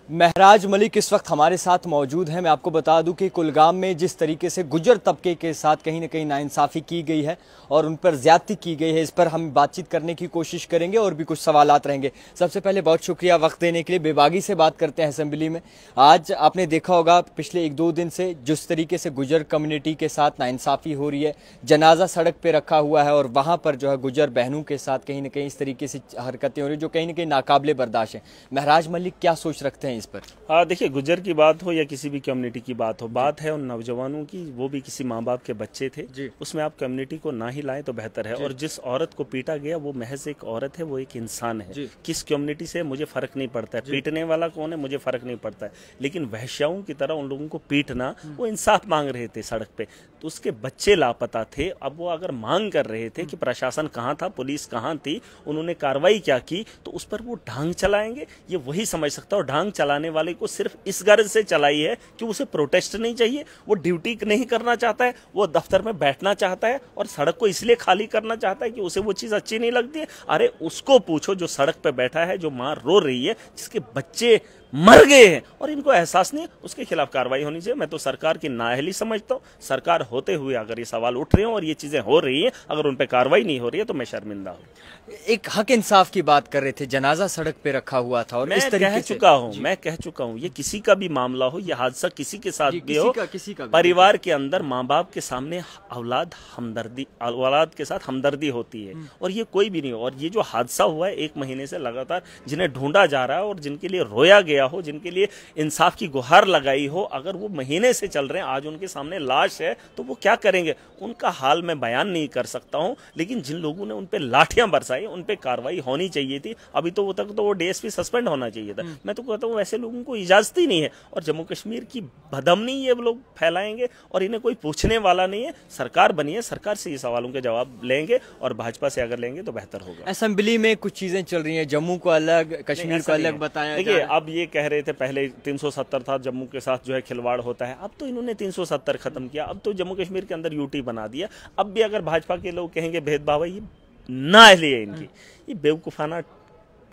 महराज मलिक इस वक्त हमारे साथ मौजूद हैं। मैं आपको बता दूं कि कुलगाम में जिस तरीके से गुजर तबके के साथ कहीं ना कहीं नाइंसाफ़ी की गई है और उन पर ज़्यादती की गई है, इस पर हम बातचीत करने की कोशिश करेंगे और भी कुछ सवालात रहेंगे। सबसे पहले बहुत शुक्रिया वक्त देने के लिए। बेबागी से बात करते हैं असेंबली में। आज आपने देखा होगा पिछले 1-2 दिन से जिस तरीके से गुजर कम्युनिटी के साथ नाइंसाफ़ी हो रही है, जनाजा सड़क पर रखा हुआ है और वहाँ पर जो है गुजर बहनों के साथ कहीं ना कहीं इस तरीके से हरकतें हो रही जो कहीं ना कहीं नाकाबिले बर्दाश्त हैं। महराज मलिक क्या सोच रखते हैं इस पर? देखिए, गुजर की बात हो या किसी भी कम्युनिटी की बात हो, बात है उन नौजवानों की, वो भी किसी माँ बाप के बच्चे थे। उसमें आप कम्युनिटी को ना ही लाएं तो बेहतर है। और जिस औरत को पीटा गया वो महज एक औरत है, वो एक इंसान है। किस कम्युनिटी से मुझे फर्क नहीं पड़ता है, पीटने वाला कौन है मुझे फर्क नहीं पड़ता है, लेकिन वहश्याओं की तरह उन लोगों को पीटना, वो इंसाफ मांग रहे थे सड़क पे, तो उसके बच्चे लापता थे। अब वो अगर मांग कर रहे थे कि प्रशासन कहाँ था, पुलिस कहाँ थी, उन्होंने कार्रवाई क्या की, तो उस पर वो ढांग चलाएंगे, ये वही समझ सकता है। और ढांग चलाने वाले को सिर्फ इस गर्ज से चलाई है कि उसे प्रोटेस्ट नहीं चाहिए, वो ड्यूटी नहीं करना चाहता है, वो दफ्तर में बैठना चाहता है और सड़क को इसलिए खाली करना चाहता है कि उसे वो चीज अच्छी नहीं लगती है। अरे उसको पूछो जो सड़क पे बैठा है, जो मां रो रही है, जिसके बच्चे मर गए हैं और इनको एहसास नहीं है, उसके खिलाफ कार्रवाई होनी चाहिए। मैं तो सरकार की नाअहली समझता हूँ। सरकार होते हुए अगर ये सवाल उठ रहे हो और ये चीजें हो रही हैं, अगर उन पर कार्रवाई नहीं हो रही है तो मैं शर्मिंदा हूँ। एक हक इंसाफ की बात कर रहे थे, जनाजा सड़क पे रखा हुआ था और मैं कह चुका हूँ ये किसी का भी मामला हो, ये हादसा किसी के साथ भी हो, परिवार के अंदर माँ बाप के सामने औलाद के साथ हमदर्दी होती है और ये कोई भी नहीं हो। और ये जो हादसा हुआ है 1 महीने से लगातार, जिन्हें ढूंढा जा रहा है और जिनके लिए रोया गया हो, जिनके लिए इंसाफ की गुहार लगाई हो, अगर वो महीने से चल रहे हैं, आज उनके सामने लाश है, तो वो क्या करेंगे? उनका हाल मैं बयान नहीं कर सकता हूं, लेकिन जिन लोगों ने उन पे लाठियां बरसाई, उन पे कार्रवाई होनी चाहिए थी। अभी तो वो तक तो वो डीएसपी सस्पेंड होना चाहिए था। मैं तो कहता हूं वैसे लोगों को इजाजत ही नहीं है और जम्मू कश्मीर की बदअमनी ये लोग फैलाएंगे और इन्हें कोई पूछने वाला नहीं है। सरकार बनी है, सरकार से ये सवालों के जवाब लेंगे और भाजपा से अगर लेंगे तो बेहतर होगा। असेंबली में कुछ चीजें चल रही हैं, जम्मू को अलग, कश्मीर को अलग बताया। देखिए, अब ये कह रहे थे पहले 370 था, जम्मू के साथ जो है खिलवाड़ होता है, अब तो इन्होंने 370 खत्म किया, अब तो जम्मू कश्मीर के अंदर यूटी बना दिया। अब भी अगर भाजपा के लोग कहेंगे भेदभाव है, ये नाअहली है इनकी, ये बेवकूफाना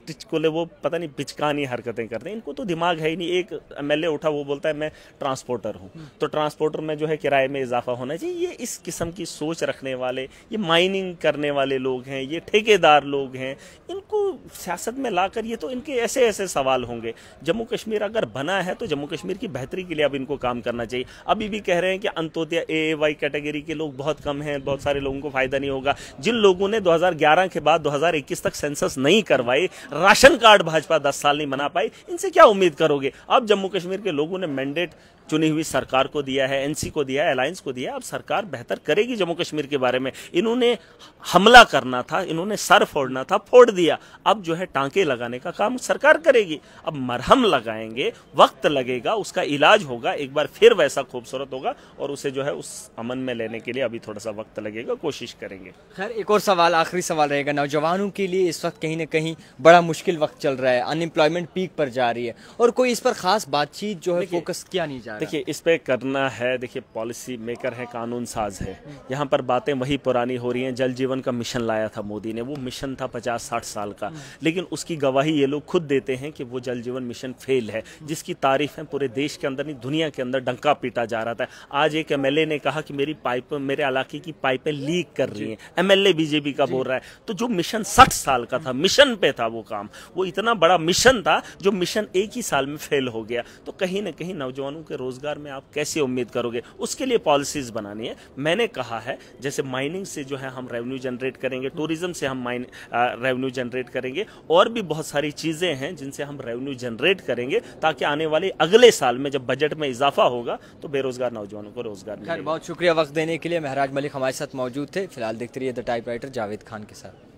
टिचकोले, वो पता नहीं पिचकानी हरकतें करते हैं। इनको तो दिमाग है ही नहीं। एक एमएलए उठा, वो बोलता है मैं ट्रांसपोर्टर हूं, तो ट्रांसपोर्टर में जो है किराए में इजाफा होना चाहिए। ये इस किस्म की सोच रखने वाले, ये माइनिंग करने वाले लोग हैं, ये ठेकेदार लोग हैं, इनको सियासत में लाकर ये तो इनके ऐसे ऐसे सवाल होंगे। जम्मू कश्मीर अगर बना है तो जम्मू कश्मीर की बेहतरी के लिए अब इनको काम करना चाहिए। अभी भी कह रहे हैं कि अंत्योदय AAY कैटेगरी के लोग बहुत कम हैं, बहुत सारे लोगों को फायदा नहीं होगा। जिन लोगों ने 2011 के बाद 2021 तक सेंसस नहीं करवाई, राशन कार्ड भाजपा 10 साल नहीं बना पाई, इनसे क्या उम्मीद करोगे? अब जम्मू कश्मीर के लोगों ने मैंडेट चुनी हुई सरकार को दिया है, NC को दिया है, अलायंस को दिया है। अब सरकार बेहतर करेगी जम्मू कश्मीर के बारे में। इन्होंने हमला करना था, इन्होंने सर फोड़ना था, फोड़ दिया। अब जो है टांके लगाने का काम सरकार करेगी। अब मरहम लगाएंगे, वक्त लगेगा, उसका इलाज होगा, एक बार फिर वैसा खूबसूरत होगा और उसे जो है उस अमन में लेने के लिए अभी थोड़ा सा वक्त लगेगा, कोशिश करेंगे। खैर, एक और सवाल, आखिरी सवाल रहेगा। नौजवानों के लिए इस वक्त कहीं ना कहीं बड़ा मुश्किल वक्त चल रहा है, अनएम्प्लॉयमेंट पीक पर जा रही है और कोई इस पर खास बातचीत जो है फोकस किया नहीं जा रहा। देखिए, इस पे करना है, देखिए पॉलिसी मेकर है, कानून साज है, यहाँ पर बातें वही पुरानी हो रही हैं। जल जीवन का मिशन लाया था मोदी ने, वो मिशन था 50-60 साल का, लेकिन उसकी गवाही ये लोग खुद देते हैं कि वो जल जीवन मिशन फेल है, जिसकी तारीफ है पूरे देश के अंदर नहीं दुनिया के अंदर डंका पीटा जा रहा था। आज एक MLA ने कहा कि मेरी पाइप, मेरे इलाके की पाइपें लीक कर रही हैं, MLA बीजेपी का बोल रहा है। तो जो मिशन 60 साल का था, मिशन पे था वो काम, वो इतना बड़ा मिशन था, जो मिशन एक ही साल में फेल हो गया। तो कहीं ना कहीं नौजवानों के रोजगार में आप कैसे उम्मीद करोगे? उसके लिए पॉलिसीज बनानी है। मैंने कहा है जैसे माइनिंग से जो है हम रेवेन्यू जनरेट करेंगे, टूरिज्म से हम रेवेन्यू जनरेट करेंगे, और भी बहुत सारी चीजें हैं जिनसे हम रेवेन्यू जनरेट करेंगे, ताकि आने वाले अगले साल में जब बजट में इजाफा होगा तो बेरोजगार नौजवानों को रोजगार मिलेगा। बहुत शुक्रिया वक्त देने के लिए। महराज मलिक हमारे साथ मौजूद थे। फिलहाल देखते रहिए द टाइपराइटर जावेद खान के साथ।